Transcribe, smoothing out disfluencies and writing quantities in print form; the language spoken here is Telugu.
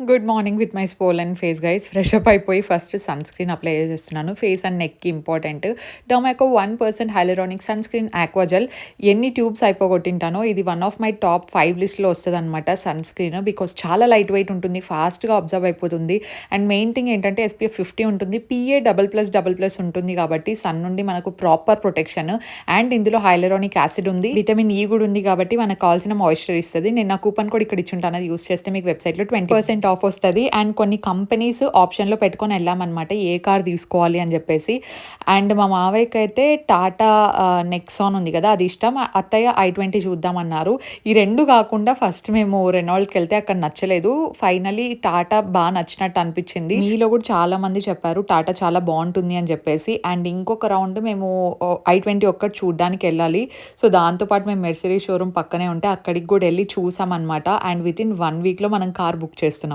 Good morning with my spoil and face guys. Fresh up అయిపోయి ఫస్ట్ సన్ స్క్రీన్ అప్లై చేసేస్తున్నాను. ఫేస్ అండ్ నెక్కి ఇంపార్టెంట్. డొమాకో 1% హైలరానిక్ సన్ స్క్రీన్ ఆక్వాజెల్. ఎన్ని ట్యూబ్స్ అయిపోగొట్టింటానో ఇది వన్ ఆఫ్ మై టాప్ 5 లిస్ట్లో వస్తుందన్నమాట సన్ స్క్రీన్. బికాస్ చాలా లైట్ వెయిట్ ఉంటుంది, ఫాస్ట్గా అబ్జర్వ్ అయిపోతుంది. అండ్ మెయిన్ థింగ్ ఏంటంటే SPF 50 ఉంటుంది, PA ++++ ఉంటుంది కాబట్టి సన్ నుండి మనకు ప్రాపర్ ప్రొటెక్షన్. అండ్ ఇందులో హైలరానిక్ యాసిడ్ ఉంది, విటమిన్ E కూడా ఉంది కాబట్టి మనకు కావాల్సిన మాయిశ్చర్ ఇస్తుంది. నేను నా కూపన్ కోడ్ ఇక్కడ ఇచ్చుంటాను, అది యూస్ చేస్తే మీకు వెబ్సైట్లో 20% ఆఫ్ వస్తది. అండ్ కొన్ని కంపెనీస్ ఆప్షన్‌లో పెట్టుకొని ఎళ్ళామనమాట, ఏ కార్ తీసుకోవాలి అని జెప్పేసి. అండ్ మా మావయ్యకైతే టాటా నెక్సాన్ ఉంది గదా, అది ఇష్టం. అత్తయ్య i20 చూద్దామన్నారు. ఈ 2 గాకుండా ఫస్ట్ మేము రెనాల్డ్‌కెళ్తే అక్కడ నచ్చలేదు. ఫైనల్లీ టాటా నచ్చినట్టు అనిపిచ్చింది. మీలో గూడా చాలా మంది చెప్పారు టాటా చాలా బావుంటుంది అని జెప్పేసి. అండ్ ఇంకొక రౌండ్ మేము i20 ఒక్కటి చూడ్డానికెళ్ళాలి. సో, దాంతో పాటు మేము మెర్సిడీస్ షోరూమ్ పక్కనే ఉంటే అక్కడికి గూడా ఎళ్లి చూసామనమాట. అండ్ వితిన్ 1 వీక్‌లో మనం కార్ బుక్ చేస్తున్నాం.